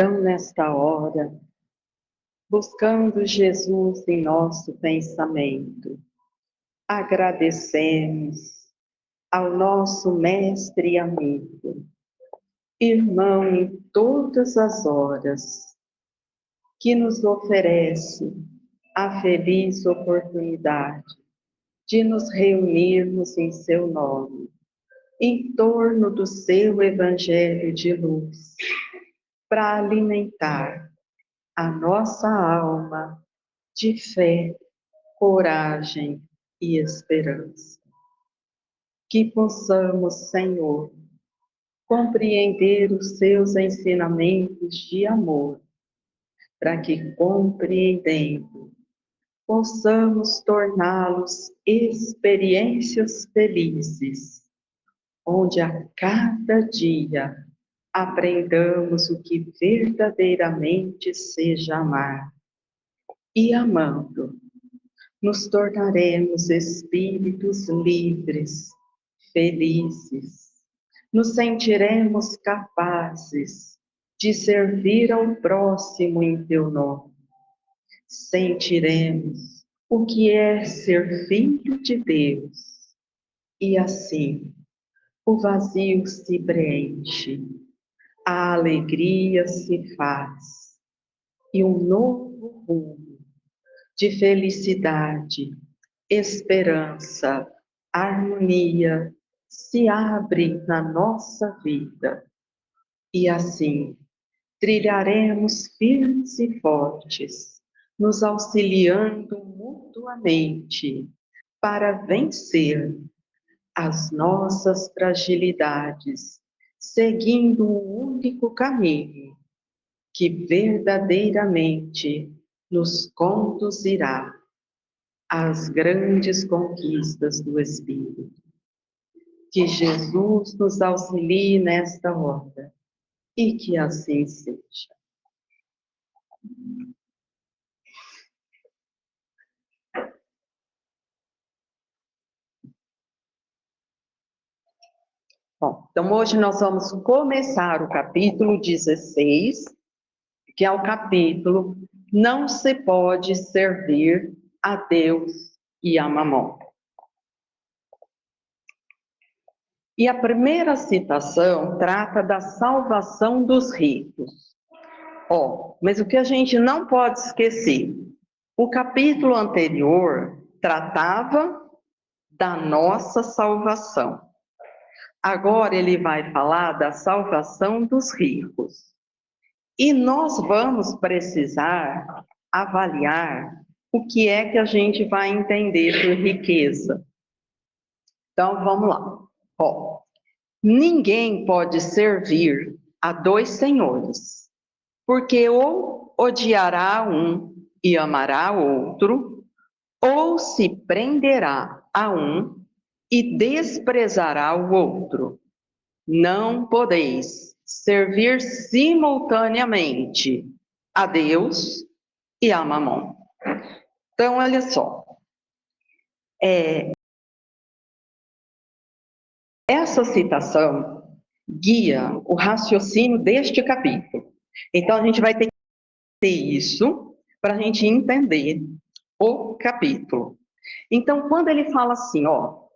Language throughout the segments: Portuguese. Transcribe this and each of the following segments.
Então, nesta hora, buscando Jesus em nosso pensamento, agradecemos ao nosso mestre e amigo, irmão em todas as horas, que nos oferece a feliz oportunidade de nos reunirmos em seu nome, em torno do seu evangelho de luz, para alimentar a nossa alma de fé, coragem e esperança. Que possamos, Senhor, compreender os seus ensinamentos de amor, para que, compreendendo, possamos torná-los experiências felizes, onde a cada dia aprendamos o que verdadeiramente seja amar. E amando, nos tornaremos espíritos livres, felizes. Nos sentiremos capazes de servir ao próximo em teu nome. Sentiremos o que é ser filho de Deus. E assim, o vazio se preenche, a alegria se faz, e um novo rumo de felicidade, esperança, harmonia se abre na nossa vida. E assim, trilharemos firmes e fortes, nos auxiliando mutuamente para vencer as nossas fragilidades, seguindo um único caminho que verdadeiramente nos conduzirá às grandes conquistas do Espírito. Que Jesus nos auxilie nesta hora e que assim seja. Bom, então hoje nós vamos começar o capítulo 16, que é o capítulo Não se pode servir a Deus e a Mamon. E a primeira citação trata da salvação dos ricos. Mas o que a gente não pode esquecer, o capítulo anterior tratava da nossa salvação. Agora ele vai falar da salvação dos ricos. E nós vamos precisar avaliar o que é que a gente vai entender por riqueza. Então, vamos lá. Ninguém pode servir a dois senhores, porque ou odiará um e amará outro, ou se prenderá a um e desprezará o outro. Não podeis servir simultaneamente a Deus e a Mamon. Então, olha só. Essa citação guia o raciocínio deste capítulo. Então, a gente vai ter que ter isso para a gente entender o capítulo. Então, quando ele fala assim,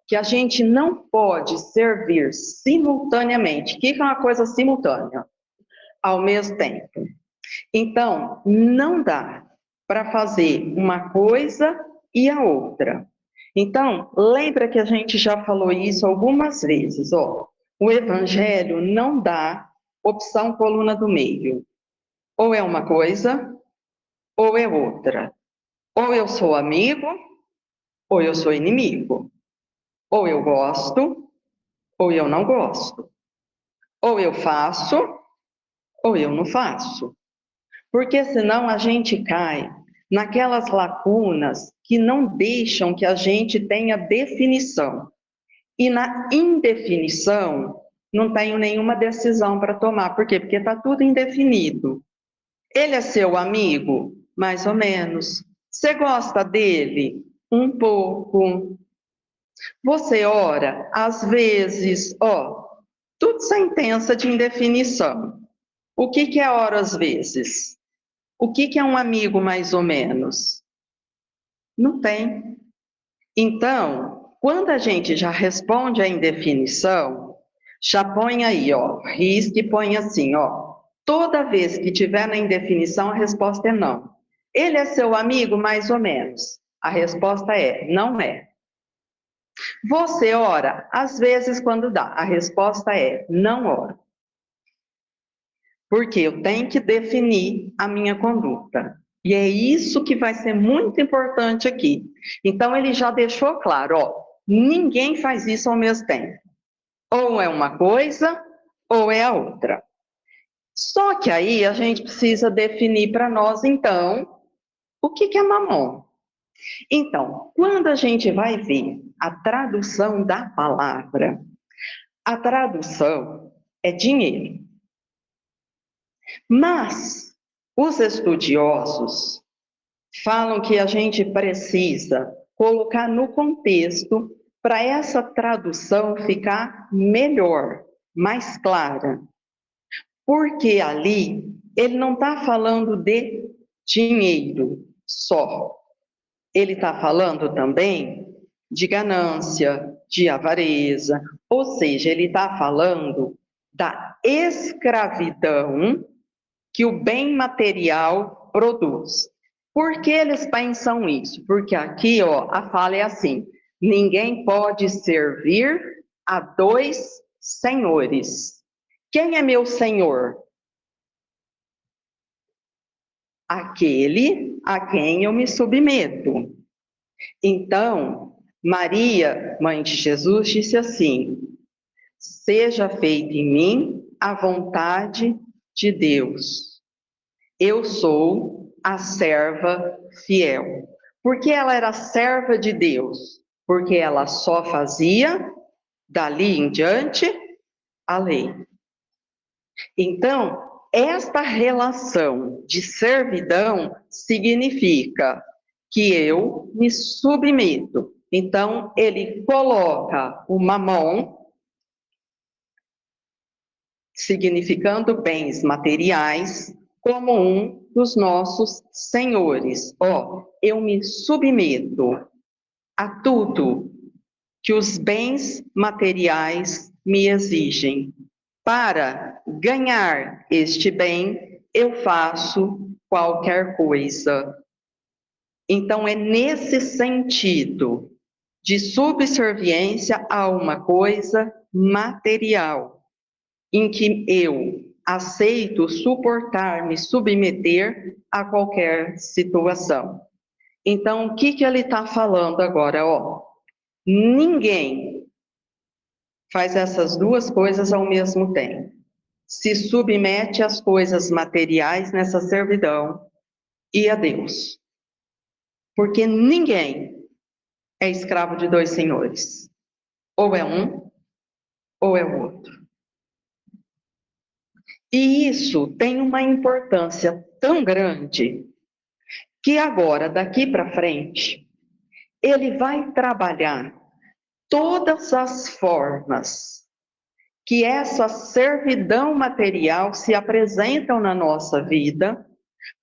que a gente não pode servir simultaneamente, o que é uma coisa simultânea? Ao mesmo tempo. Então, não dá para fazer uma coisa e a outra. Então, lembra que a gente já falou isso algumas vezes, o evangelho não dá opção coluna do meio. Ou é uma coisa, ou é outra. Ou eu sou amigo, ou eu sou inimigo. Ou eu gosto, ou eu não gosto. Ou eu faço, ou eu não faço. Porque senão a gente cai naquelas lacunas que não deixam que a gente tenha definição. E na indefinição, não tenho nenhuma decisão para tomar. Por quê? Porque está tudo indefinido. Ele é seu amigo? Mais ou menos. Você gosta dele? Um pouco. Você ora? Às vezes. Tudo sentença de indefinição. O que é ora às vezes? O que é um amigo mais ou menos? Não tem. Então, quando a gente já responde a indefinição, já põe aí, ó, risca e põe assim, ó. Toda vez que tiver na indefinição, a resposta é não. Ele é seu amigo mais ou menos? A resposta é não é. Você ora? Às vezes, quando dá. A resposta é não ora. Porque eu tenho que definir a minha conduta. E é isso que vai ser muito importante aqui. Então, ele já deixou claro, ó, ninguém faz isso ao mesmo tempo. Ou é uma coisa, ou é a outra. Só que aí a gente precisa definir para nós, então, o que é mamon. Então, quando a gente vai ver a tradução da palavra, a tradução é dinheiro. Mas os estudiosos falam que a gente precisa colocar no contexto para essa tradução ficar melhor, mais clara. Porque ali ele não está falando de dinheiro só. Ele está falando também de ganância, de avareza, ou seja, ele está falando da escravidão que o bem material produz. Por que eles pensam isso? Porque aqui, ó, a fala é assim: ninguém pode servir a dois senhores. Quem é meu senhor? Aquele a quem eu me submeto. Então, Maria, mãe de Jesus, disse assim: seja feita em mim a vontade de Deus. Eu sou a serva fiel. Por que ela era serva de Deus? Porque ela só fazia, dali em diante, a lei. Então, esta relação de servidão significa que eu me submeto. Então, ele coloca o mamon, significando bens materiais, como um dos nossos senhores. Ó, eu me submeto a tudo que os bens materiais me exigem. Para ganhar este bem, eu faço qualquer coisa. Então, é nesse sentido de subserviência a uma coisa material, em que eu aceito suportar, me submeter a qualquer situação. Então, o que ele está falando agora? Ó, ninguém faz essas duas coisas ao mesmo tempo. Se submete às coisas materiais nessa servidão e a Deus. Porque ninguém é escravo de dois senhores. Ou é um, ou é o outro. E isso tem uma importância tão grande que agora, daqui para frente, ele vai trabalhar todas as formas que essa servidão material se apresentam na nossa vida,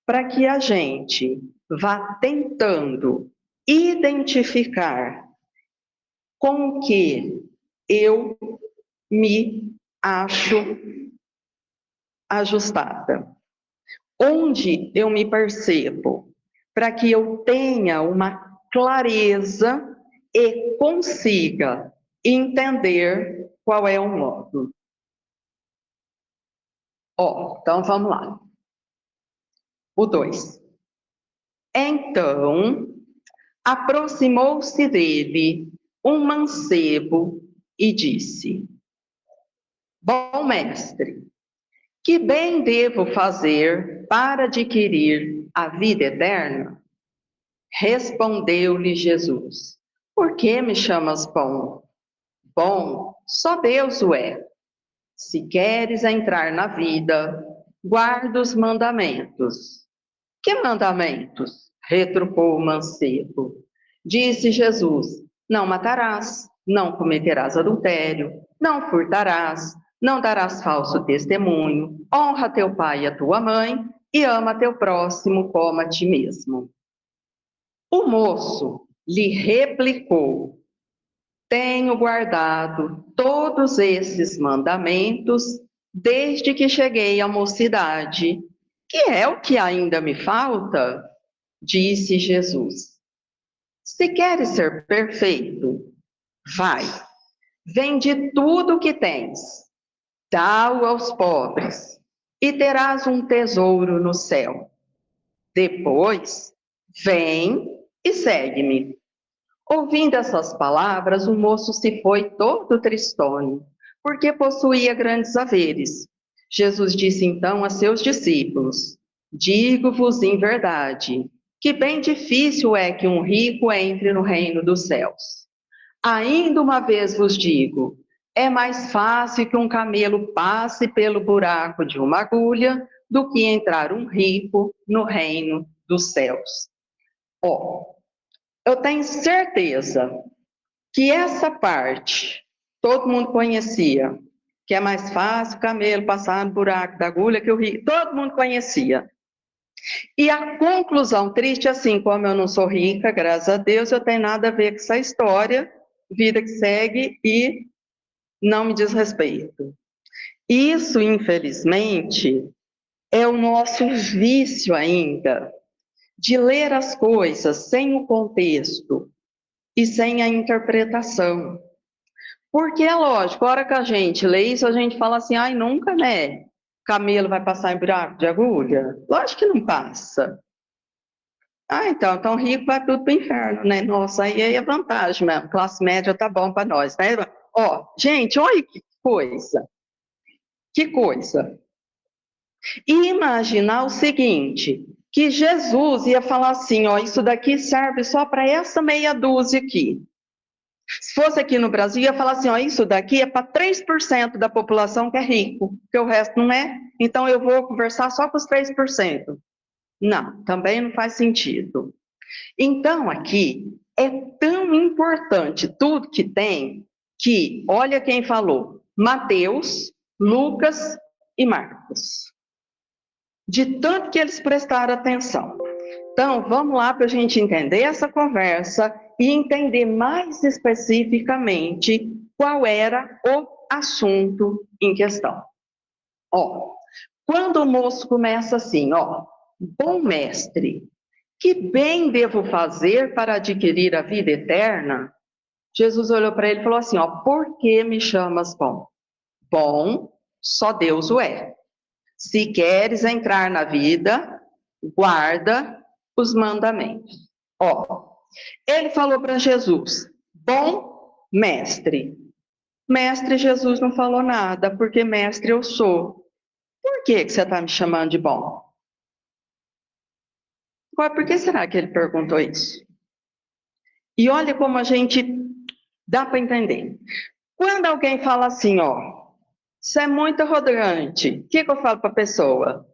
para que a gente vá tentando identificar com que eu me acho ajustada. Onde eu me percebo, para que eu tenha uma clareza e consiga entender qual é o modo. Ó, então vamos lá. O 2. Então, aproximou-se dele um mancebo e disse: bom mestre, que bem devo fazer para adquirir a vida eterna? Respondeu-lhe Jesus: por que me chamas bom? Bom, só Deus o é. Se queres entrar na vida, guarda os mandamentos. Que mandamentos? Retrucou o mancebo. Disse Jesus: não matarás, não cometerás adultério, não furtarás, não darás falso testemunho, honra teu pai e a tua mãe, e ama teu próximo como a ti mesmo. O moço lhe replicou: tenho guardado todos esses mandamentos desde que cheguei à mocidade. Que é o que ainda me falta? Disse Jesus. Se queres ser perfeito, vai, vende tudo o que tens, dá-o aos pobres, e terás um tesouro no céu. Depois, vem e segue-me. Ouvindo essas palavras, o moço se foi todo tristonho, porque possuía grandes haveres. Jesus disse então a seus discípulos: digo-vos em verdade, que bem difícil é que um rico entre no reino dos céus. Ainda uma vez vos digo, é mais fácil que um camelo passe pelo buraco de uma agulha do que entrar um rico no reino dos céus. Ó, eu tenho certeza que essa parte todo mundo conhecia, que é mais fácil o camelo passar no buraco da agulha que o rico, todo mundo conhecia. E a conclusão triste, assim, como eu não sou rica, graças a Deus, eu tenho nada a ver com essa história, vida que segue e não me diz respeito. Isso, infelizmente, é o nosso vício ainda, de ler as coisas sem o contexto e sem a interpretação. Porque é lógico, a hora que a gente lê isso, a gente fala assim, ai, nunca, né? Camelo vai passar em buraco de agulha? Lógico que não passa. Ah, então rico vai tudo para o inferno, né? Nossa, aí é vantagem mesmo. Classe média tá bom para nós, né? Ó, gente, olha que coisa. Que coisa. E imaginar o seguinte, que Jesus ia falar assim, ó, isso daqui serve só para essa meia dúzia aqui. Se fosse aqui no Brasil, ia falar assim, ó, isso daqui é para 3% da população que é rico, porque o resto não é, então eu vou conversar só com os 3%. Não, também não faz sentido. Então, aqui, é tão importante tudo que tem, que, olha quem falou, Mateus, Lucas e Marcos. De tanto que eles prestaram atenção. Então, vamos lá para a gente entender essa conversa e entender mais especificamente qual era o assunto em questão. Ó, quando o moço começa assim, ó, bom mestre, que bem devo fazer para adquirir a vida eterna? Jesus olhou para ele e falou assim, ó, por que me chamas bom? Bom, só Deus o é. Se queres entrar na vida, guarda os mandamentos. Ó, ele falou para Jesus, bom mestre. Mestre, Jesus não falou nada, porque mestre eu sou. Por que você está me chamando de bom? Por que será que ele perguntou isso? E olha como a gente dá para entender. Quando alguém fala assim, ó, você é muito arrogante, o que eu falo para a pessoa?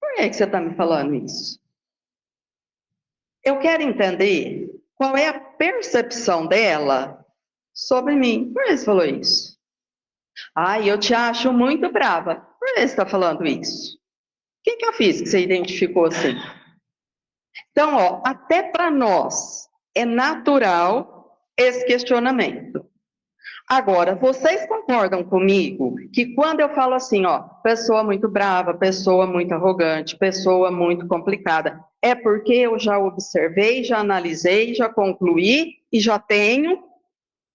Por que você está me falando isso? Eu quero entender qual é a percepção dela sobre mim. Por que você falou isso? Ai, eu te acho muito brava. Por que você está falando isso? O que eu fiz que você identificou assim? Então, ó, até para nós é natural esse questionamento. Agora, vocês concordam comigo que quando eu falo assim, ó, pessoa muito brava, pessoa muito arrogante, pessoa muito complicada, é porque eu já observei, já analisei, já concluí e já tenho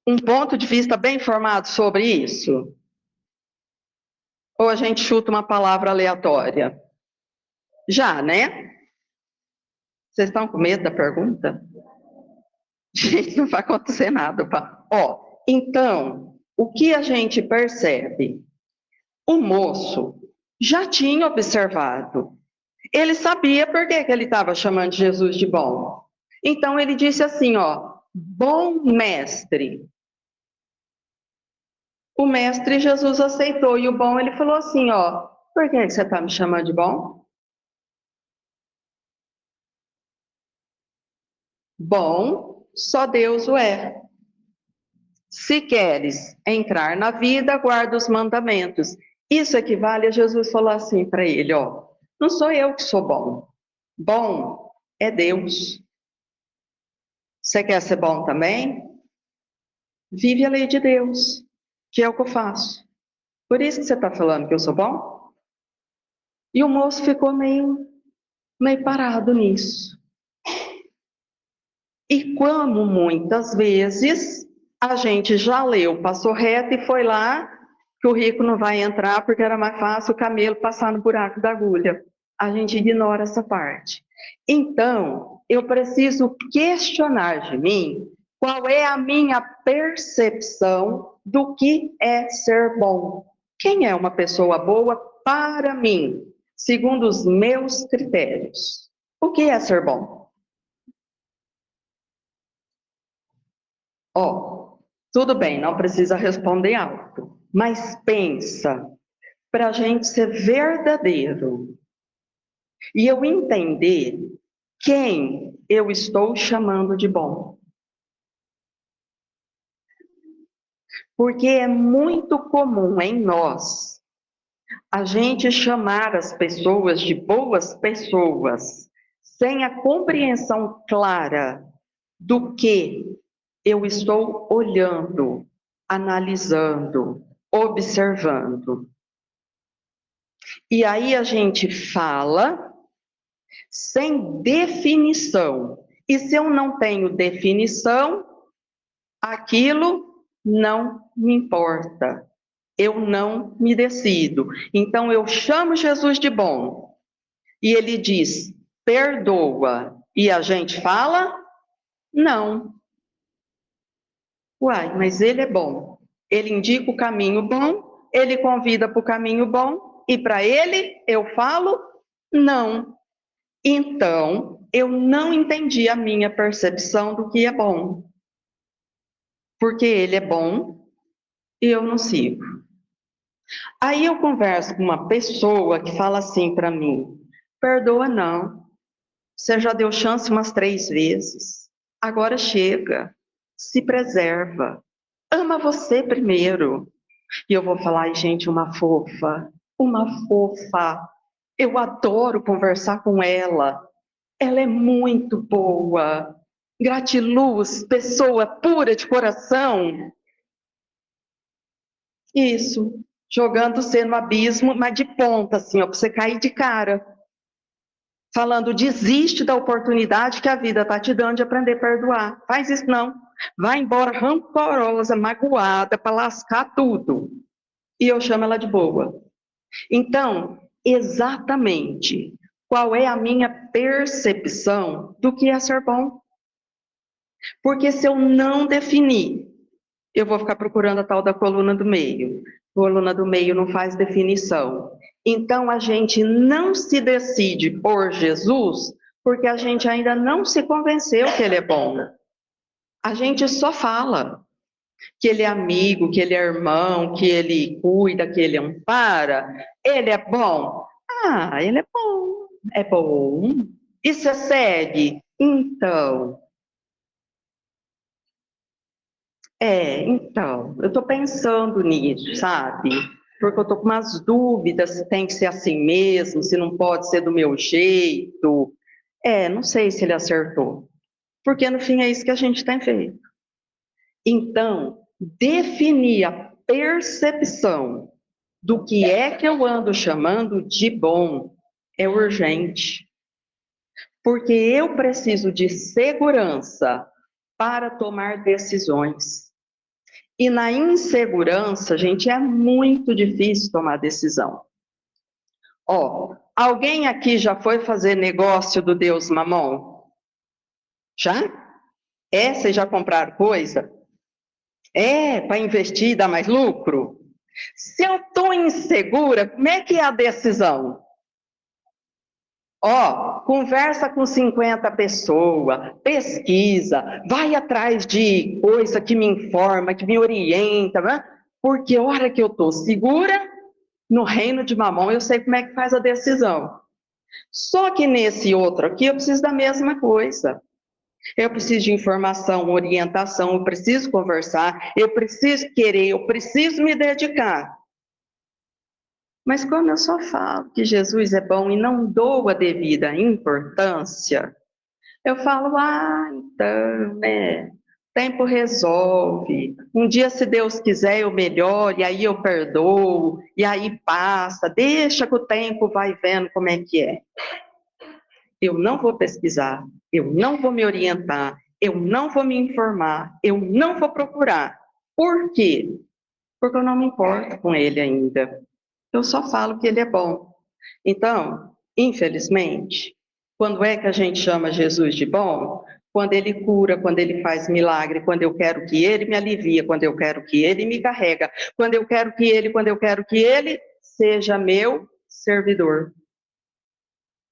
um ponto de vista bem formado sobre isso? Ou a gente chuta uma palavra aleatória? Já, né? Vocês estão com medo da pergunta? Gente, não vai acontecer nada. Ó, então, o que a gente percebe? O moço já tinha observado. Ele sabia por que ele estava chamando Jesus de bom. Então ele disse assim, ó, bom mestre. O mestre Jesus aceitou e o bom ele falou assim, ó, por que você está me chamando de bom? Bom, só Deus o é. Se queres entrar na vida, guarda os mandamentos. Isso equivale a Jesus falar assim para ele, ó, não sou eu que sou bom. Bom é Deus. Você quer ser bom também? Vive a lei de Deus, que é o que eu faço. Por isso que você está falando que eu sou bom? E o moço ficou meio parado nisso. E como muitas vezes a gente já leu, passou reto e foi lá, que o rico não vai entrar porque era mais fácil o camelo passar no buraco da agulha. A gente ignora essa parte. Então, eu preciso questionar de mim qual é a minha percepção do que é ser bom. Quem é uma pessoa boa para mim, segundo os meus critérios? O que é ser bom? Ó, tudo bem, não precisa responder alto, mas pensa, para a gente ser verdadeiro e eu entender quem eu estou chamando de bom. Porque é muito comum em nós a gente chamar as pessoas de boas pessoas sem a compreensão clara do que eu estou olhando, analisando, observando. E aí a gente fala sem definição. E se eu não tenho definição, aquilo não me importa. Eu não me decido. Então eu chamo Jesus de bom. E ele diz: perdoa. E a gente fala: não. Uai, mas ele é bom. Ele indica o caminho bom, ele convida para o caminho bom, e para ele eu falo: não. Então, eu não entendi a minha percepção do que é bom. Porque ele é bom e eu não sigo. Aí eu converso com uma pessoa que fala assim para mim: perdoa não, você já deu chance umas 3 vezes, agora chega, se preserva, ama você primeiro. E eu vou falar, ai gente, uma fofa, uma fofa, eu adoro conversar com ela. Ela é muito boa. Gratiluz, pessoa pura de coração. Isso. Jogando você no abismo, mas de ponta, assim, ó, pra você cair de cara. Falando, desiste da oportunidade que a vida tá te dando de aprender a perdoar. Faz isso não. Vai embora rancorosa, magoada, para lascar tudo. E eu chamo ela de boa. Então, exatamente, qual é a minha percepção do que é ser bom? Porque se eu não definir, eu vou ficar procurando a tal da coluna do meio. Coluna do meio não faz definição. Então a gente não se decide por Jesus, porque a gente ainda não se convenceu que ele é bom. A gente só fala que ele é amigo, que ele é irmão, que ele cuida, que ele ampara. Ele é bom? Ah, ele é bom. É bom. E você segue? Então, eu estou pensando nisso, sabe? Porque eu estou com umas dúvidas se tem que ser assim mesmo, se não pode ser do meu jeito. Não sei se ele acertou. Porque no fim é isso que a gente tem feito. Então, definir a percepção do que é que eu ando chamando de bom é urgente. Porque eu preciso de segurança para tomar decisões. E na insegurança, gente, é muito difícil tomar decisão. Ó, alguém aqui já foi fazer negócio do Deus Mamon? Já? Vocês já compraram coisa? Para investir e dar mais lucro? Se eu estou insegura, como é que é a decisão? Ó, conversa com 50 pessoas, pesquisa, vai atrás de coisa que me informa, que me orienta, né? Porque a hora que eu estou segura, no reino de Mamon, eu sei como é que faz a decisão. Só que nesse outro aqui, eu preciso da mesma coisa. Eu preciso de informação, orientação, eu preciso conversar, eu preciso querer, eu preciso me dedicar. Mas como eu só falo que Jesus é bom e não dou a devida importância, eu falo, então, né? Tempo resolve. Um dia, se Deus quiser, eu melhoro, e aí eu perdoo, e aí passa. Deixa que o tempo vai vendo como é que é. Eu não vou pesquisar, eu não vou me orientar, eu não vou me informar, eu não vou procurar. Por quê? Porque eu não me importo com ele ainda. Eu só falo que ele é bom. Então, infelizmente, quando é que a gente chama Jesus de bom? Quando ele cura, quando ele faz milagre, quando eu quero que ele me alivia, quando eu quero que ele me carrega, quando eu quero que ele seja meu servidor.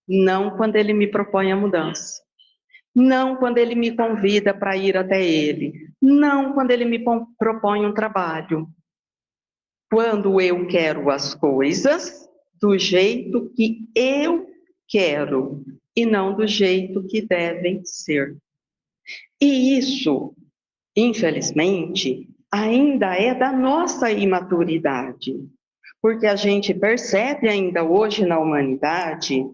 Não quando ele me propõe a mudança. Não quando ele me convida para ir até ele. Não quando ele me propõe um trabalho. Quando eu quero as coisas do jeito que eu quero e não do jeito que devem ser. E isso, infelizmente, ainda é da nossa imaturidade, porque a gente percebe ainda hoje na humanidade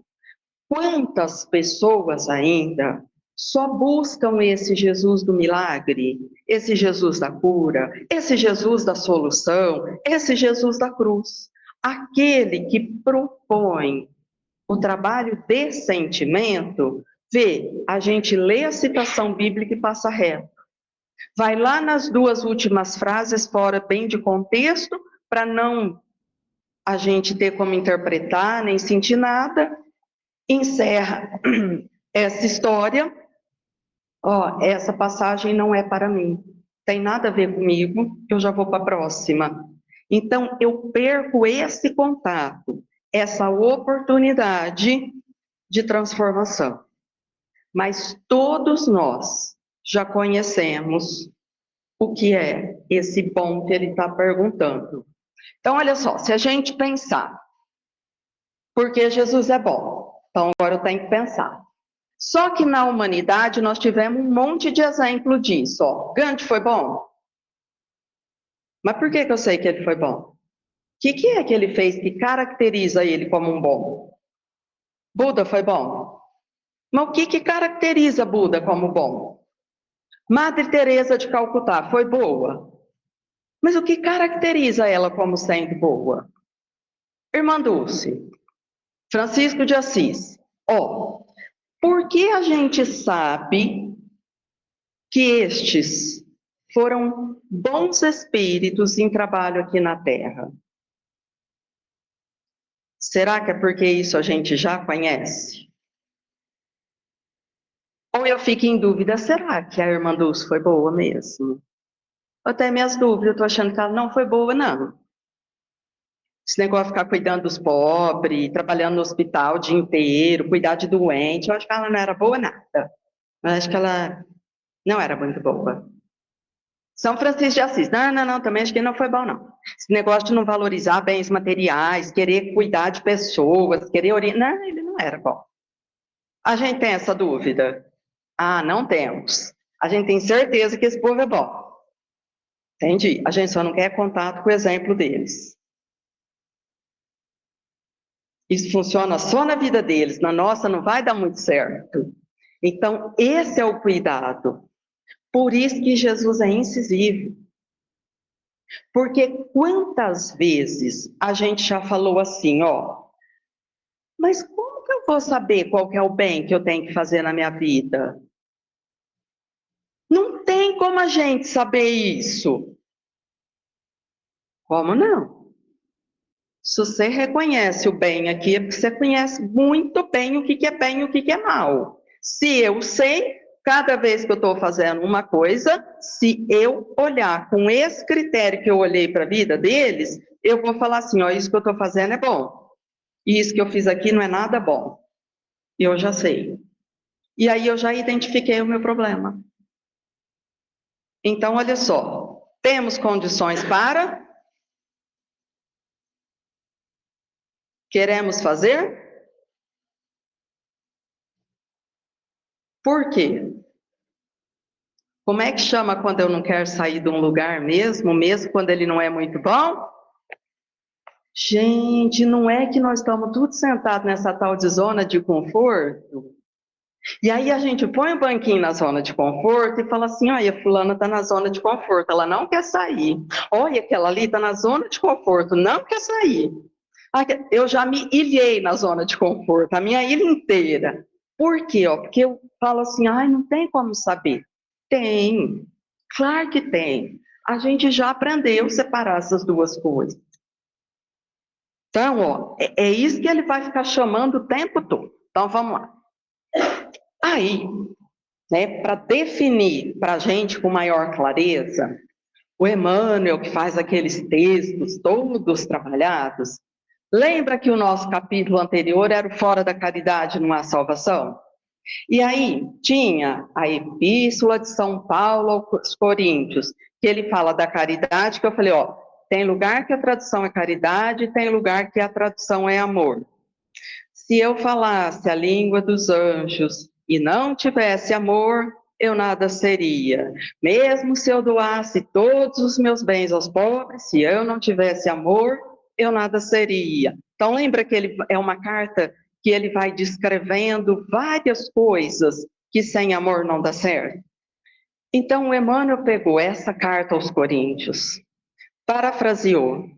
quantas pessoas ainda só buscam esse Jesus do milagre, esse Jesus da cura, esse Jesus da solução, esse Jesus da cruz. Aquele que propõe o trabalho de sentimento, vê, a gente lê a citação bíblica e passa reto. Vai lá nas duas últimas frases, fora bem de contexto, para não a gente ter como interpretar, nem sentir nada, encerra essa história. Ó, essa passagem não é para mim, tem nada a ver comigo, eu já vou para a próxima. Então, eu perco esse contato, essa oportunidade de transformação. Mas todos nós já conhecemos o que é esse bom que ele está perguntando. Então, olha só, se a gente pensar, porque Jesus é bom, então agora eu tenho que pensar. Só que na humanidade nós tivemos um monte de exemplo disso. Ó. Gandhi foi bom? Mas por que eu sei que ele foi bom? O que é que ele fez que caracteriza ele como um bom? Buda foi bom? Mas o que caracteriza Buda como bom? Madre Teresa de Calcutá foi boa? Mas o que caracteriza ela como sendo boa? Irmã Dulce, Francisco de Assis. Ó, por que a gente sabe que estes foram bons espíritos em trabalho aqui na Terra? Será que é porque isso a gente já conhece? Ou eu fico em dúvida, será que a irmã Dulce foi boa mesmo? Eu tenho minhas dúvidas, eu estou achando que ela não foi boa, não. Esse negócio de ficar cuidando dos pobres, trabalhando no hospital o dia inteiro, cuidar de doente, eu acho que ela não era boa nada. Eu acho que ela não era muito boa. São Francisco de Assis. Não, também acho que não foi bom, não. Esse negócio de não valorizar bens materiais, querer cuidar de pessoas, querer orientar. Não, ele não era bom. A gente tem essa dúvida? Ah, não temos. A gente tem certeza que esse povo é bom. Entendi. A gente só não quer contato com o exemplo deles. Isso funciona só na vida deles, na nossa não vai dar muito certo. Então, esse é o cuidado. Por isso que Jesus é incisivo. Porque quantas vezes a gente já falou assim, ó, mas como que eu vou saber qual que é o bem que eu tenho que fazer na minha vida? Não tem como a gente saber isso. Como não? Se você reconhece o bem aqui, é porque você conhece muito bem o que é bem e o que é mal. Se eu sei, cada vez que eu estou fazendo uma coisa, se eu olhar com esse critério que eu olhei para a vida deles, eu vou falar assim, ó, isso que eu estou fazendo é bom. E isso que eu fiz aqui não é nada bom. Eu já sei. E aí eu já identifiquei o meu problema. Então, olha só, temos condições para, queremos fazer, por quê? Como é que chama quando eu não quero sair de um lugar mesmo quando ele não é muito bom? Gente, não é que nós estamos tudo sentados nessa tal de zona de conforto? E aí a gente põe o banquinho na zona de conforto e fala assim, olha, fulana está na zona de conforto, ela não quer sair. Olha, aquela ali está na zona de conforto, não quer sair. Eu já me ilhei na zona de conforto, a minha ilha inteira. Por quê? Porque eu falo assim, ai, não tem como saber. Tem, claro que tem. A gente já aprendeu a separar essas duas coisas. Então, ó, é isso que ele vai ficar chamando o tempo todo. Então, vamos lá. Aí, né, para definir para a gente com maior clareza, o Emmanuel, que faz aqueles textos todos trabalhados, lembra que o nosso capítulo anterior era o Fora da Caridade não há salvação? E aí tinha a Epístola de São Paulo aos Coríntios, que ele fala da caridade, que eu falei, ó, tem lugar que a tradução é caridade, tem lugar que a tradução é amor. Se eu falasse a língua dos anjos e não tivesse amor, eu nada seria. Mesmo se eu doasse todos os meus bens aos pobres, se eu não tivesse amor, eu nada seria. Então lembra que ele é uma carta que ele vai descrevendo várias coisas que sem amor não dá certo. Então o Emmanuel pegou essa carta aos Coríntios, parafraseou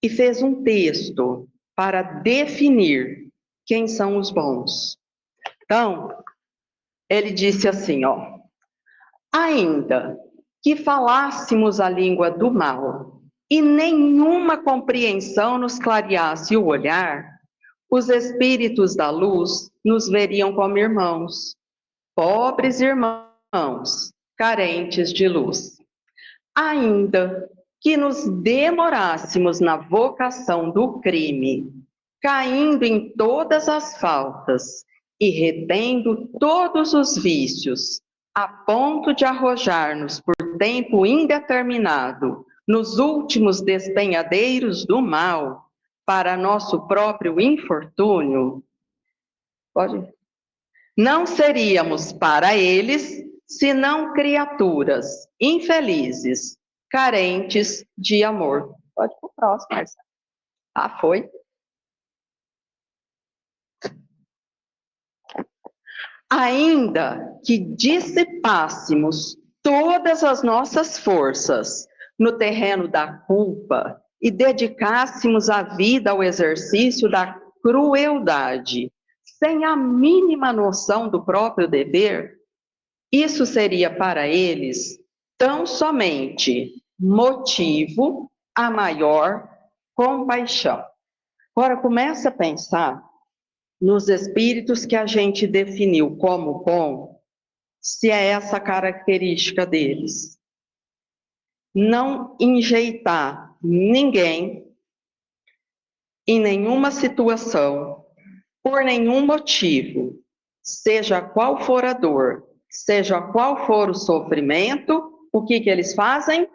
e fez um texto para definir quem são os bons. Então, ele disse assim, ó, ainda que falássemos a língua do mal e nenhuma compreensão nos clareasse o olhar, os espíritos da luz nos veriam como irmãos, pobres irmãos, carentes de luz. Ainda que nos demorássemos na vocação do crime, caindo em todas as faltas e retendo todos os vícios, a ponto de arrojar-nos por tempo indeterminado nos últimos despenhadeiros do mal, para nosso próprio infortúnio, pode? Não seríamos para eles senão criaturas infelizes, carentes de amor. Pode ir para o próximo, Marcelo. Ah, foi? Ainda que dissipássemos todas as nossas forças no terreno da culpa e dedicássemos a vida ao exercício da crueldade, sem a mínima noção do próprio dever, isso seria para eles tão somente motivo a maior compaixão. Agora começa a pensar nos espíritos que a gente definiu como bom, se é essa característica deles. Não enjeitar ninguém em nenhuma situação, por nenhum motivo, seja qual for a dor, seja qual for o sofrimento, o que eles fazem?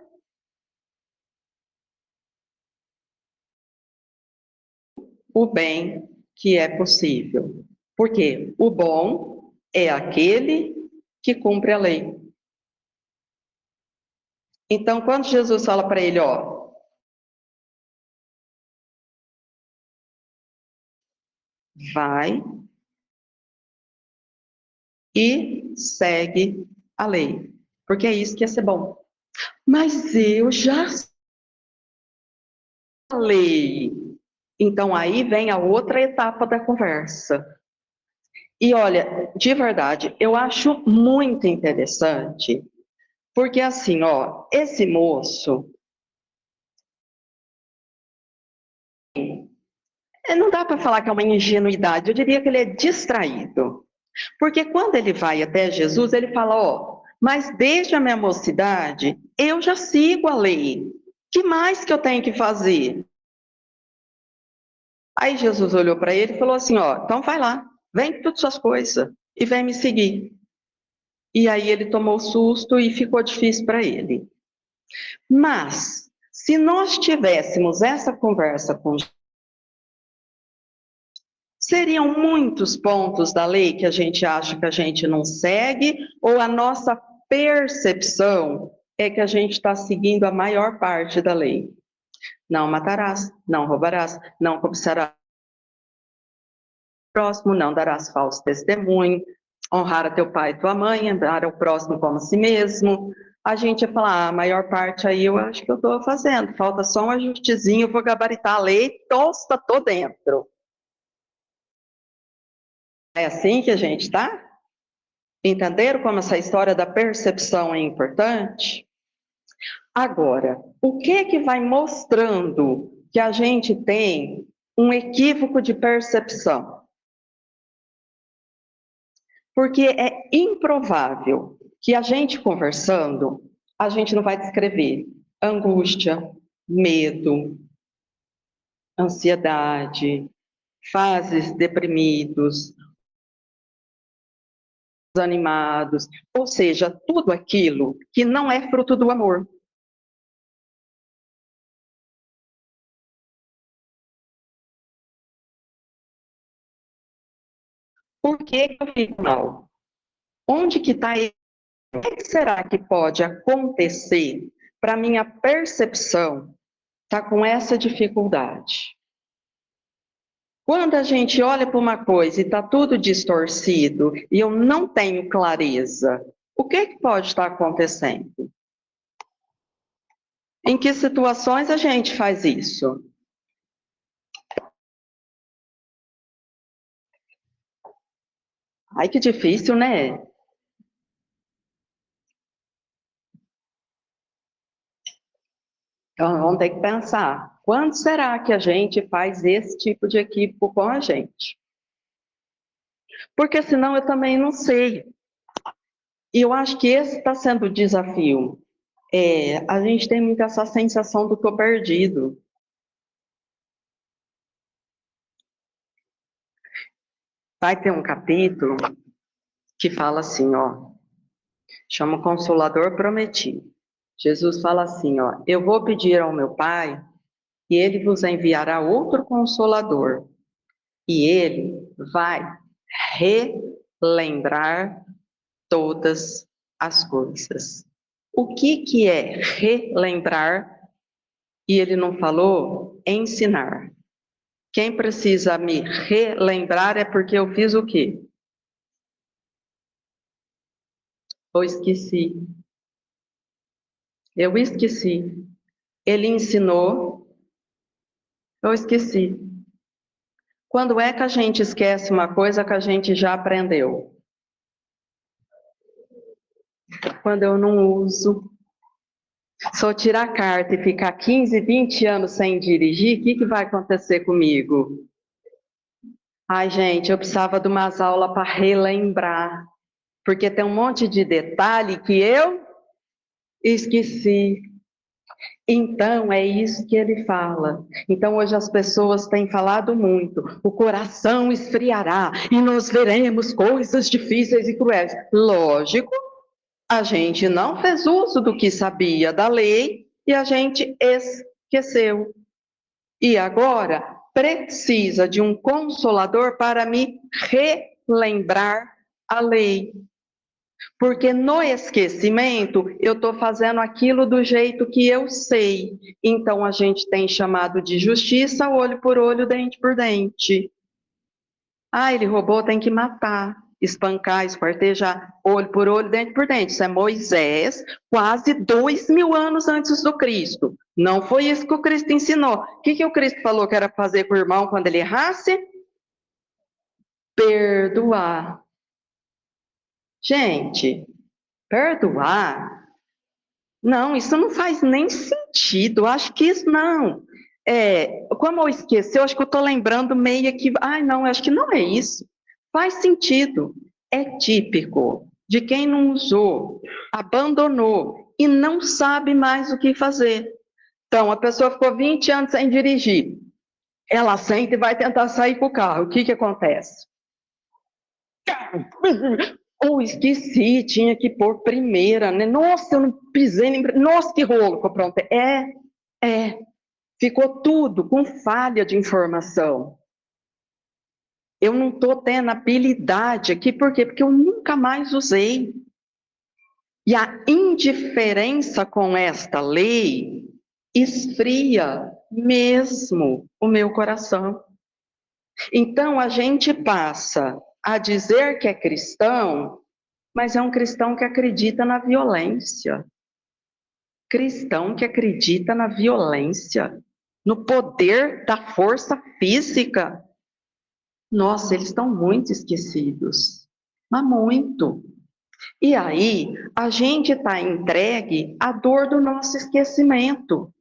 O bem que é possível. Porque o bom é aquele que cumpre a lei. Então, quando Jesus fala para ele, ó, vai e segue a lei, porque é isso que é ser bom. Mas eu já falei. Então, aí vem a outra etapa da conversa. E olha, de verdade, eu acho muito interessante, porque assim, ó, esse moço, não dá para falar que é uma ingenuidade, eu diria que ele é distraído. Porque quando ele vai até Jesus, ele fala, ó, mas desde a minha mocidade, eu já sigo a lei. Que mais que eu tenho que fazer? Aí Jesus olhou para ele e falou assim, ó, então vai lá, vem com todas as suas coisas e vem me seguir. E aí ele tomou susto e ficou difícil para ele. Mas, se nós tivéssemos essa conversa com seriam muitos pontos da lei que a gente acha que a gente não segue, ou a nossa percepção é que a gente está seguindo a maior parte da lei. Não matarás, não roubarás, não cobiçarás o próximo, não darás falso testemunho, honrar a teu pai e tua mãe, amar ao próximo como a si mesmo. A gente ia falar, a maior parte aí eu acho que eu estou fazendo, falta só um ajustezinho, eu vou gabaritar a lei, tosta, tô dentro. É assim que a gente está? Entenderam como essa história da percepção é importante? Agora, o que que vai mostrando que a gente tem um equívoco de percepção? Porque é improvável que a gente conversando, a gente não vai descrever angústia, medo, ansiedade, fases deprimidos, desanimados, ou seja, tudo aquilo que não é fruto do amor. Por que eu fico mal? Onde que está? O que será que pode acontecer para minha percepção estar com essa dificuldade? Quando a gente olha para uma coisa e está tudo distorcido e eu não tenho clareza, o que que pode estar acontecendo? Em que situações a gente faz isso? Ai, que difícil, né? Então, vamos ter que pensar. Quando será que a gente faz esse tipo de equívoco com a gente? Porque senão eu também não sei. E eu acho que esse está sendo o desafio. A gente tem muito essa sensação do tô perdido. Vai ter um capítulo que fala assim, ó, chama o Consolador Prometido. Jesus fala assim, ó, eu vou pedir ao meu Pai e ele vos enviará outro Consolador e ele vai relembrar todas as coisas. O que que é relembrar? E ele não falou ensinar. Quem precisa me relembrar é porque eu fiz o quê? Eu esqueci. Eu esqueci. Ele ensinou, eu esqueci. Quando é que a gente esquece uma coisa que a gente já aprendeu? Quando eu não uso. Se eu tirar a carta e ficar 15, 20 anos sem dirigir, o que que vai acontecer comigo? Ai, gente, eu precisava de umas aulas para relembrar, porque tem um monte de detalhe que eu esqueci. Então, é isso que ele fala. Então, hoje as pessoas têm falado muito. O coração esfriará e nós veremos coisas difíceis e cruéis. Lógico, a gente não fez uso do que sabia da lei e a gente esqueceu. E agora precisa de um consolador para me relembrar a lei. Porque no esquecimento, eu estou fazendo aquilo do jeito que eu sei. Então, a gente tem chamado de justiça, olho por olho, dente por dente. Ah, ele roubou, tem que matar, espancar, esquartejar, olho por olho, dente por dente. Isso é Moisés, quase 2.000 anos antes do Cristo. Não foi isso que o Cristo ensinou. O que o Cristo falou que era fazer com o irmão quando ele errasse? Perdoar. Gente, perdoar. Não, isso não faz nem sentido. Eu acho que isso não. Como eu esqueci, eu acho que eu estou lembrando meio que. Ai, não, eu acho que não é isso. Faz sentido. É típico de quem não usou, abandonou e não sabe mais o que fazer. Então, a pessoa ficou 20 anos sem dirigir. Ela senta e vai tentar sair com o carro. O que que acontece? Oh, esqueci, tinha que pôr primeira, né? Nossa, eu não pisei nem. Nossa, que rolo que eu aprontei. Ficou tudo com falha de informação. Eu não estou tendo habilidade aqui, por quê? Porque eu nunca mais usei. E a indiferença com esta lei esfria mesmo o meu coração. Então a gente passa a dizer que é cristão, mas é um cristão que acredita na violência. Cristão que acredita na violência, no poder da força física. Nossa, eles estão muito esquecidos, mas muito. E aí, a gente está entregue à dor do nosso esquecimento.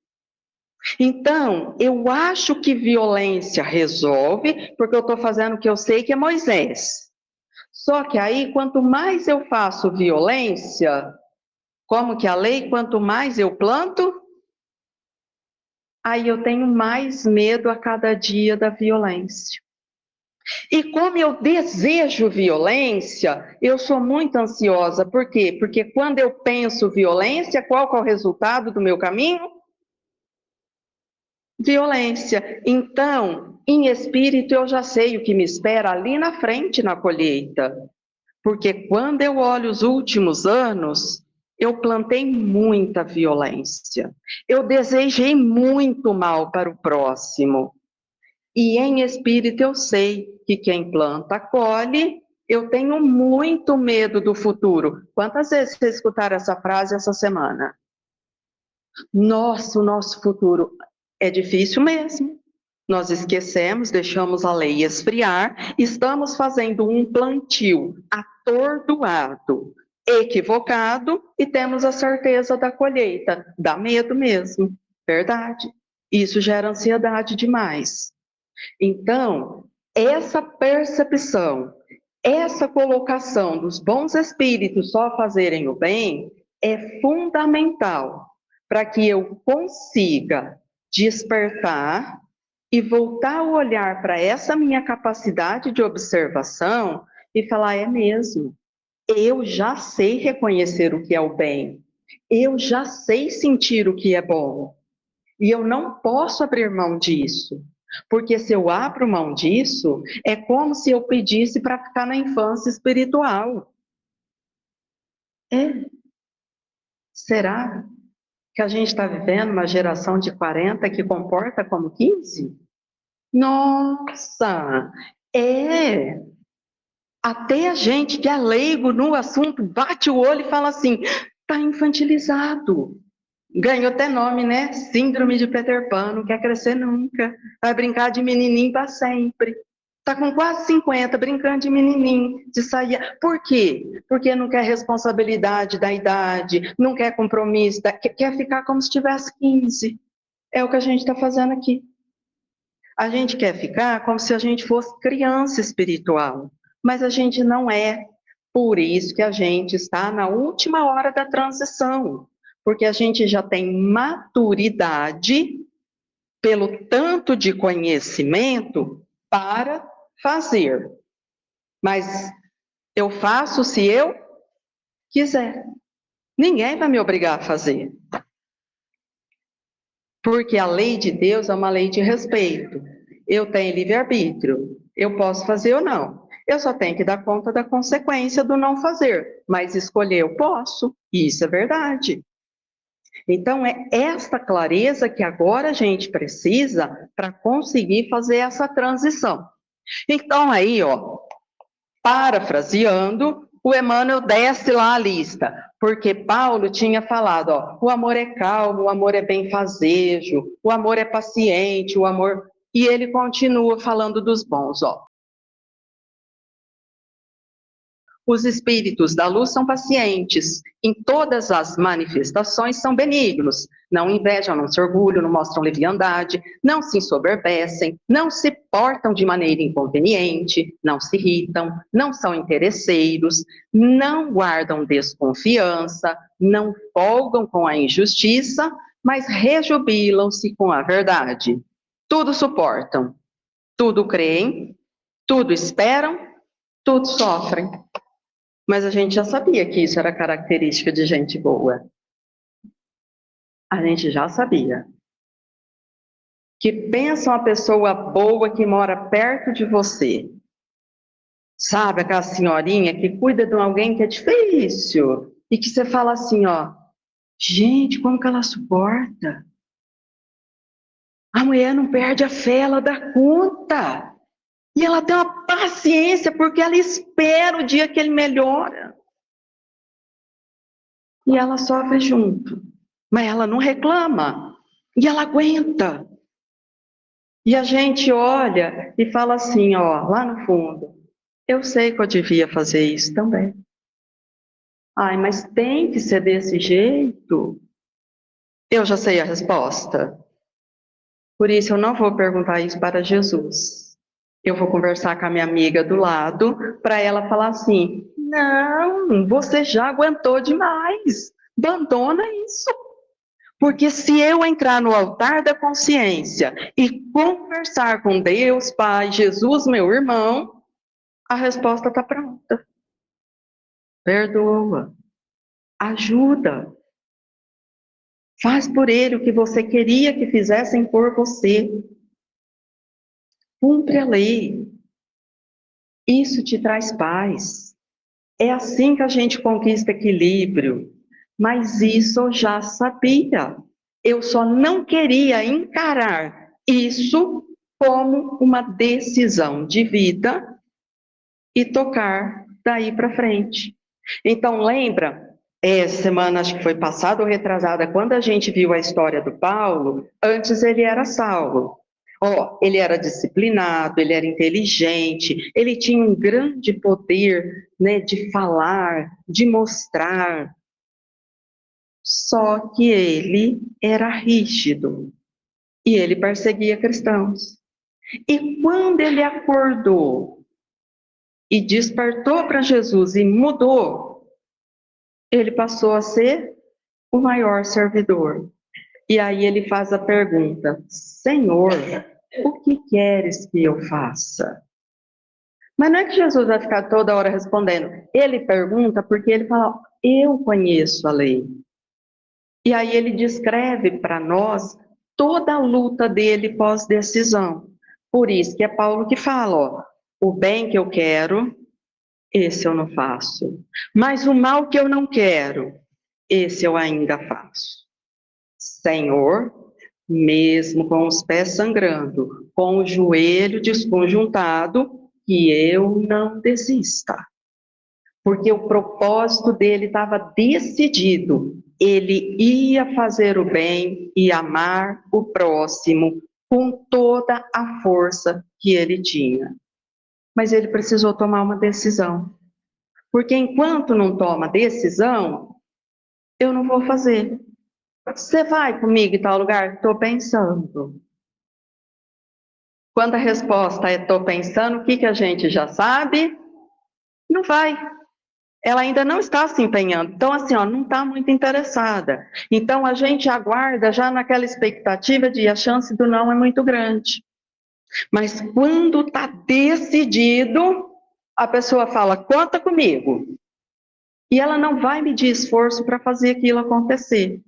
Então, eu acho que violência resolve, porque eu estou fazendo o que eu sei que é Moisés. Só que aí, quanto mais eu faço violência, como que a lei, quanto mais eu planto, aí eu tenho mais medo a cada dia da violência. E como eu desejo violência, eu sou muito ansiosa. Por quê? Porque quando eu penso violência, qual que é o resultado do meu caminho? Violência. Então, em espírito, eu já sei o que me espera ali na frente na colheita. Porque quando eu olho os últimos anos, eu plantei muita violência. Eu desejei muito mal para o próximo. E em espírito eu sei que quem planta colhe. Eu tenho muito medo do futuro. Quantas vezes vocês escutaram essa frase essa semana? Nossa, o nosso futuro é difícil mesmo. Nós esquecemos, deixamos a lei esfriar, estamos fazendo um plantio atordoado, equivocado, e temos a certeza da colheita. Dá medo mesmo, verdade. Isso gera ansiedade demais. Então, essa percepção, essa colocação dos bons espíritos só fazerem o bem é fundamental para que eu consiga despertar e voltar a olhar para essa minha capacidade de observação e falar: é mesmo, eu já sei reconhecer o que é o bem, eu já sei sentir o que é bom. E eu não posso abrir mão disso, porque se eu abro mão disso, é como se eu pedisse para ficar na infância espiritual. É, será que a gente está vivendo uma geração de 40 que comporta como 15? Nossa, é. Até a gente que é leigo no assunto bate o olho e fala assim: está infantilizado. Ganhou até nome, né? Síndrome de Peter Pan, não quer crescer nunca. Vai brincar de menininho para sempre. Tá com quase 50, brincando de menininho, de sair. Por quê? Porque não quer responsabilidade da idade, não quer compromisso, quer ficar como se tivesse 15. É o que a gente está fazendo aqui. A gente quer ficar como se a gente fosse criança espiritual, mas a gente não é. Por isso que a gente está na última hora da transição, porque a gente já tem maturidade pelo tanto de conhecimento para fazer. Mas eu faço se eu quiser. Ninguém vai me obrigar a fazer. Porque a lei de Deus é uma lei de respeito. Eu tenho livre-arbítrio. Eu posso fazer ou não. Eu só tenho que dar conta da consequência do não fazer. Mas escolher eu posso. E isso é verdade. Então, é esta clareza que agora a gente precisa para conseguir fazer essa transição. Então, aí, ó, parafraseando, o Emmanuel desce lá a lista, porque Paulo tinha falado, ó, o amor é calmo, o amor é benfazejo, o amor é paciente, o amor... E ele continua falando dos bons, ó. Os espíritos da luz são pacientes, em todas as manifestações são benignos, não invejam, não se orgulham, não mostram leviandade, não se ensoberbecem, não se portam de maneira inconveniente, não se irritam, não são interesseiros, não guardam desconfiança, não folgam com a injustiça, mas rejubilam-se com a verdade. Tudo suportam, tudo creem, tudo esperam, tudo sofrem. Mas a gente já sabia que isso era característica de gente boa. A gente já sabia. Que pensa uma pessoa boa que mora perto de você. Sabe aquela senhorinha que cuida de alguém que é difícil? e que você fala assim, ó, gente, como que ela suporta? A mulher não perde a fé, ela dá conta. E ela tem uma paciência, porque ela espera o dia que ele melhora. E ela sofre junto. Mas ela não reclama. E ela aguenta. E a gente olha e fala assim, ó, lá no fundo, eu sei que eu devia fazer isso também. Ai, mas tem que ser desse jeito. Eu já sei a resposta. Por isso eu não vou perguntar isso para Jesus. Eu vou conversar com a minha amiga do lado para ela falar assim: não, você já aguentou demais. Abandona isso. Porque se eu entrar no altar da consciência e conversar com Deus, Pai, Jesus, meu irmão, a resposta está pronta. Perdoa, ajuda, faz por ele o que você queria que fizessem por você. Cumpre a lei. Isso te traz paz. É assim que a gente conquista equilíbrio. Mas isso eu já sabia. Eu só não queria encarar isso como uma decisão de vida e tocar daí para frente. Então, lembra, semana, acho que foi passada ou retrasada, quando a gente viu a história do Paulo, antes ele era Saulo. Ele era disciplinado, ele era inteligente, ele tinha um grande poder, né, de falar, de mostrar, só que ele era rígido e ele perseguia cristãos. E quando ele acordou e despertou para Jesus e mudou, ele passou a ser o maior servidor. E aí ele faz a pergunta: Senhor, o que queres que eu faça? Mas não é que Jesus vai ficar toda hora respondendo. Ele pergunta porque ele fala: eu conheço a lei. E aí ele descreve para nós toda a luta dele pós-decisão. Por isso que é Paulo que fala, ó, o bem que eu quero, esse eu não faço. Mas o mal que eu não quero, esse eu ainda faço. Senhor, mesmo com os pés sangrando, com o joelho desconjuntado, que eu não desista. Porque o propósito dele estava decidido. Ele ia fazer o bem e amar o próximo com toda a força que ele tinha. Mas ele precisou tomar uma decisão. Porque enquanto não toma decisão, eu não vou fazer. Você vai comigo em tal lugar? Estou pensando. Quando a resposta é estou pensando, o que a gente já sabe? Não vai. Ela ainda não está se empenhando. Então, assim, ó, não está muito interessada. Então, a gente aguarda já naquela expectativa de a chance do não é muito grande. Mas quando está decidido, a pessoa fala, conta comigo. E ela não vai medir esforço para fazer aquilo acontecer.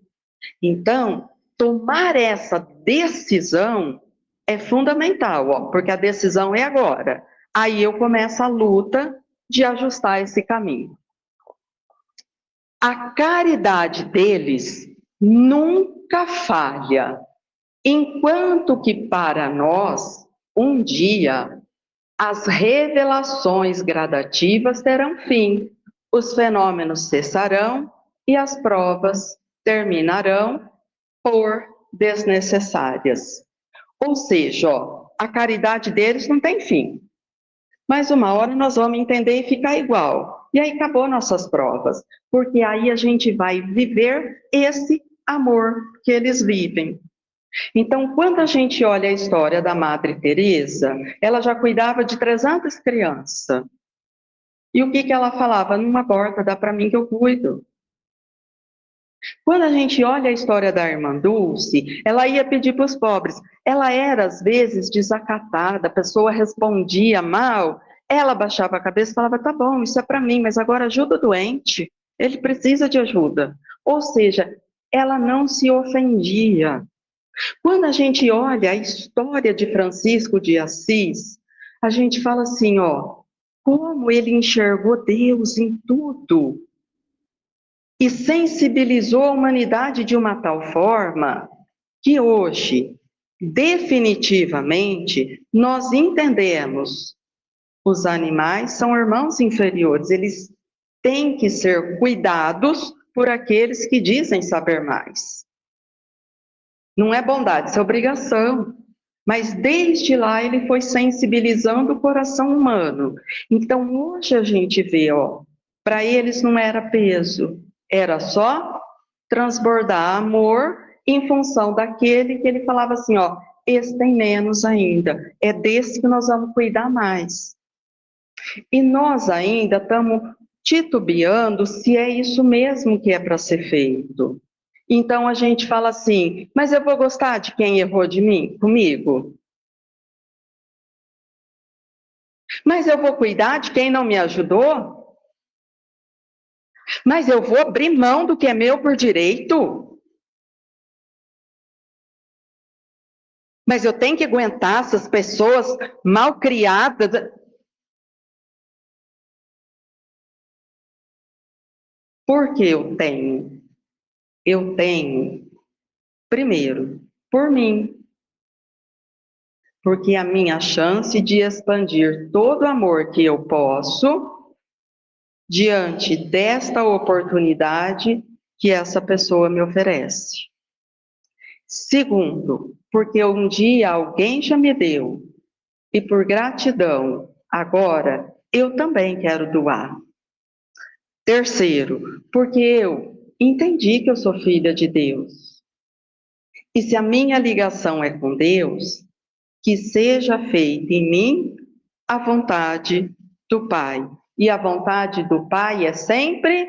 Então, tomar essa decisão é fundamental, ó, porque a decisão é agora. Aí eu começo a luta de ajustar esse caminho. A caridade deles nunca falha, enquanto que para nós, um dia, as revelações gradativas terão fim, os fenômenos cessarão e as provas terminarão por desnecessárias. Ou seja, ó, a caridade deles não tem fim. Mas uma hora nós vamos entender e ficar igual. E aí acabou nossas provas, porque aí a gente vai viver esse amor que eles vivem. Então, quando a gente olha a história da Madre Teresa, ela já cuidava de 300 crianças. E o que ela falava? Não aborta, dá para mim que eu cuido. Quando a gente olha a história da irmã Dulce, ela ia pedir para os pobres. Ela era, às vezes, desacatada, a pessoa respondia mal, ela baixava a cabeça e falava, tá bom, isso é para mim, mas agora ajuda o doente, ele precisa de ajuda. Ou seja, ela não se ofendia. Quando a gente olha a história de Francisco de Assis, a gente fala assim, ó, como ele enxergou Deus em tudo. e sensibilizou a humanidade de uma tal forma que hoje, definitivamente, nós entendemos: os animais são irmãos inferiores, eles têm que ser cuidados por aqueles que dizem saber mais. Não é bondade, isso é obrigação. Mas desde lá ele foi sensibilizando o coração humano. Então hoje a gente vê, ó, para eles não era peso, era só transbordar amor em função daquele que ele falava assim, ó, esse tem menos ainda, é desse que nós vamos cuidar mais. E nós ainda estamos titubeando se é isso mesmo que é para ser feito. Então a gente fala assim, mas eu vou gostar de quem errou de mim, comigo? Mas eu vou cuidar de quem não me ajudou? Mas eu vou abrir mão do que é meu por direito? Mas eu tenho que aguentar essas pessoas mal criadas? Porque eu tenho? Eu tenho, primeiro, por mim. Porque é a minha chance de expandir todo o amor que eu posso diante desta oportunidade que essa pessoa me oferece. Segundo, porque um dia alguém já me deu, e por gratidão, agora eu também quero doar. Terceiro, porque eu entendi que eu sou filha de Deus. E se a minha ligação é com Deus, que seja feita em mim a vontade do Pai. E a vontade do Pai é sempre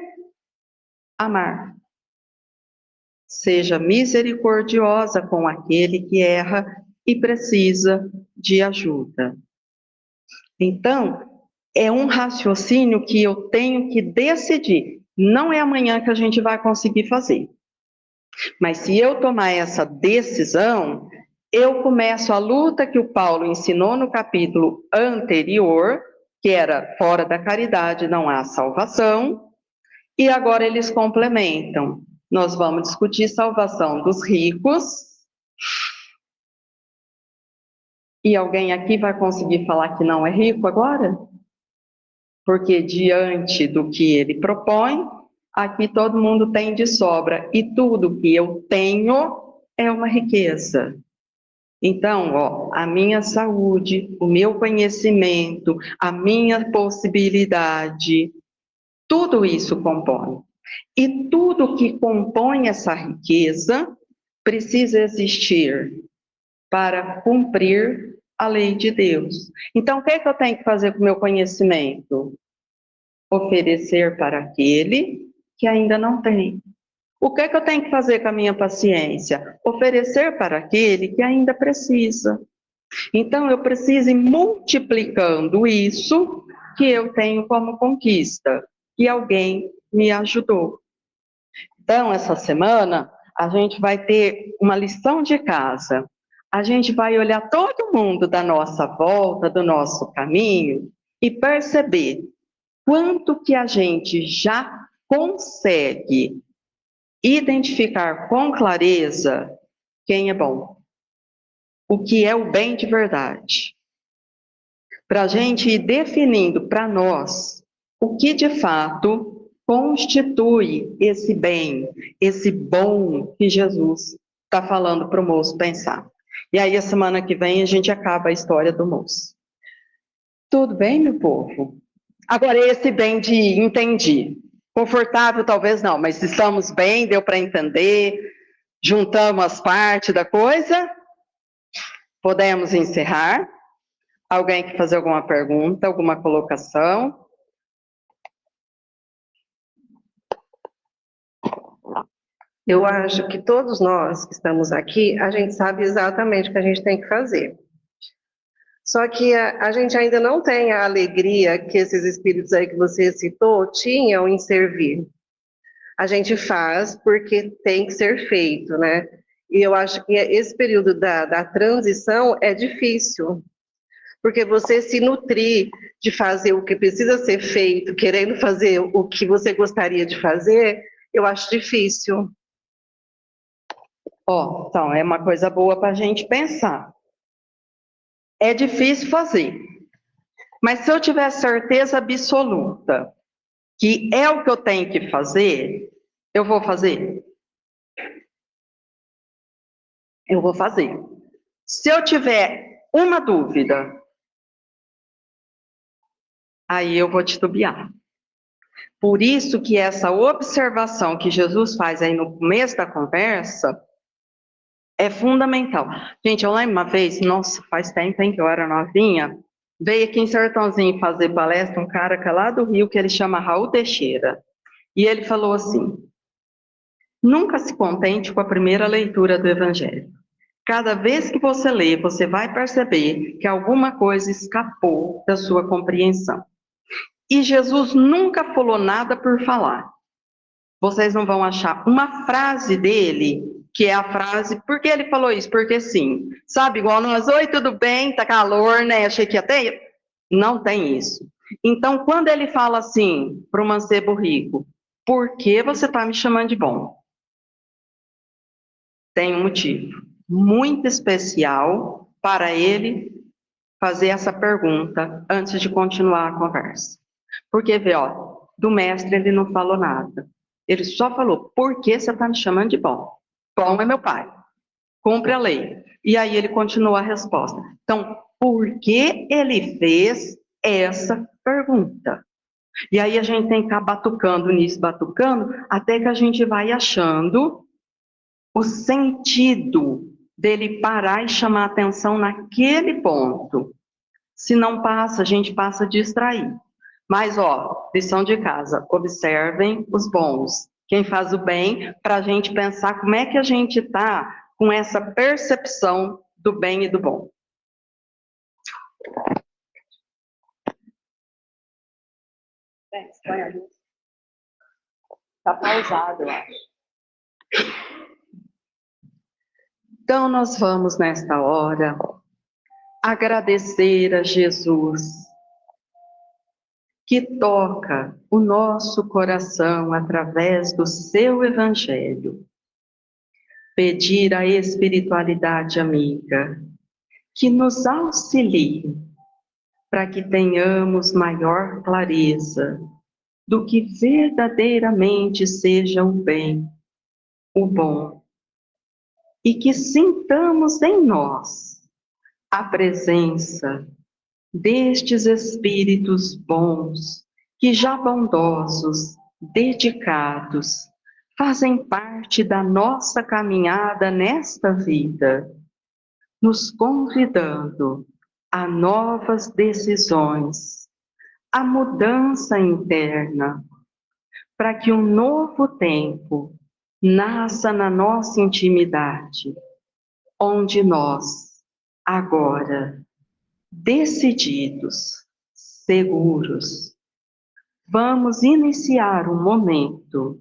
amar. Seja misericordiosa com aquele que erra e precisa de ajuda. Então, é um raciocínio que eu tenho que decidir. Não é amanhã que a gente vai conseguir fazer. Mas se eu tomar essa decisão, eu começo a luta que o Paulo ensinou no capítulo anterior, que era fora da caridade não há salvação, e agora eles complementam. Nós vamos discutir salvação dos ricos. E alguém aqui vai conseguir falar que não é rico agora? Porque diante do que ele propõe, aqui todo mundo tem de sobra, e tudo que eu tenho é uma riqueza. Então, ó, a minha saúde, o meu conhecimento, a minha possibilidade, tudo isso compõe. E tudo que compõe essa riqueza precisa existir para cumprir a lei de Deus. Então, o que é que eu tenho que fazer com o meu conhecimento? Oferecer para aquele que ainda não tem. O que é que eu tenho que fazer com a minha paciência? Oferecer para aquele que ainda precisa. Então, eu preciso ir multiplicando isso que eu tenho como conquista, e alguém me ajudou. Então, essa semana, a gente vai ter uma lição de casa. A gente vai olhar todo mundo da nossa volta, do nosso caminho, e perceber quanto que a gente já consegue identificar com clareza quem é bom, o que é o bem de verdade. Para a gente ir definindo para nós o que de fato constitui esse bem, esse bom que Jesus está falando para o moço pensar. E aí, a semana que vem, a gente acaba a história do moço. Tudo bem, meu povo? Agora, esse bem de entendi. Confortável, talvez não, mas estamos bem, deu para entender, juntamos as partes da coisa, podemos encerrar. Alguém quer fazer alguma pergunta, alguma colocação? Eu acho que todos nós que estamos aqui, a gente sabe exatamente o que a gente tem que fazer. Só que a gente ainda não tem a alegria que esses espíritos aí que você citou tinham em servir. A gente faz porque tem que ser feito, né? E eu acho que esse período da transição é difícil, porque você se nutrir de fazer o que precisa ser feito, querendo fazer o que você gostaria de fazer, Eu acho difícil. Ó, então, é uma coisa boa para a gente pensar. É difícil fazer, mas se eu tiver certeza absoluta que é o que eu tenho que fazer, eu vou fazer. Eu vou fazer. Se eu tiver uma dúvida, aí eu vou titubear. Por isso que essa observação que Jesus faz aí no começo da conversa é fundamental. Gente, eu lembro uma vez, nossa, faz tempo hein, que eu era novinha, veio aqui em Sertãozinho fazer palestra um cara que é lá do Rio, que ele chama Raul Teixeira. E ele falou assim: nunca se contente com a primeira leitura do Evangelho. Cada vez que você lê, você vai perceber que alguma coisa escapou da sua compreensão. E Jesus nunca falou nada por falar. Vocês não vão achar uma frase dele que é a frase, por que ele falou isso? Porque sim. Sabe, igual nós, oi, tudo bem, tá calor, né? Achei que ia ter. Não tem isso. Então, quando ele fala assim para o mancebo rico, por que você está me chamando de bom? Tem um motivo muito especial para ele fazer essa pergunta antes de continuar a conversa. Porque, vê, ó, do mestre ele não falou nada. Ele só falou, por que você está me chamando de bom? Bom é meu pai, cumpre a lei. E aí ele continua a resposta. Então, por que ele fez essa pergunta? E aí a gente tem que ficar batucando nisso, batucando, até que a gente vai achando o sentido dele parar e chamar atenção naquele ponto. Se não passa, a gente passa a distrair. Mas, ó, lição de casa, observem os bons. Quem faz o bem, para a gente pensar como é que a gente está com essa percepção do bem e do bom. Está pausado, eu acho. Então, nós vamos, nesta hora, agradecer a Jesus, que toca o nosso coração através do seu Evangelho. Pedir à espiritualidade amiga que nos auxilie para que tenhamos maior clareza do que verdadeiramente seja o bem, o bom, e que sintamos em nós a presença destes espíritos bons, que já bondosos, dedicados, fazem parte da nossa caminhada nesta vida, nos convidando a novas decisões, a mudança interna, para que um novo tempo nasça na nossa intimidade, onde nós, agora, decididos, seguros, vamos iniciar um momento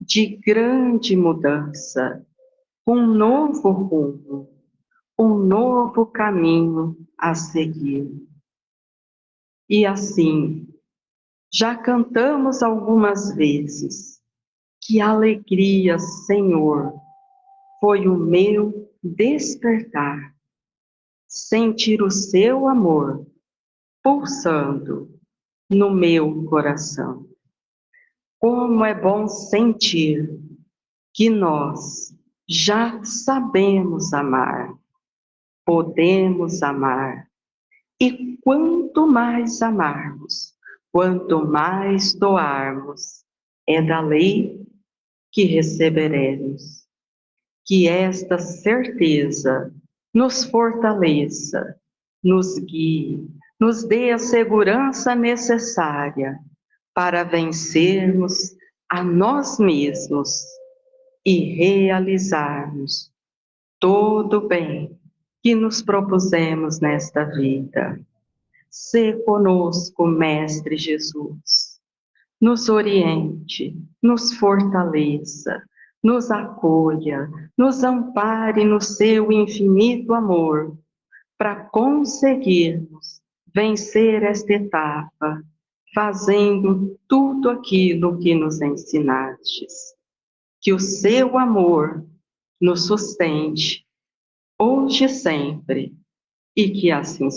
de grande mudança, um novo rumo, um novo caminho a seguir. E assim, já cantamos algumas vezes, que alegria, Senhor, foi o meu despertar, sentir o seu amor pulsando no meu coração. Como é bom sentir que nós já sabemos amar, podemos amar, e quanto mais amarmos, quanto mais doarmos, é da lei que receberemos. Que esta certeza nos fortaleça, nos guie, nos dê a segurança necessária para vencermos a nós mesmos e realizarmos todo o bem que nos propusemos nesta vida. Sê conosco, Mestre Jesus, nos oriente, nos fortaleça, nos acolha, nos ampare no seu infinito amor, para conseguirmos vencer esta etapa, fazendo tudo aquilo que nos ensinastes. que o seu amor nos sustente, hoje e sempre, e que assim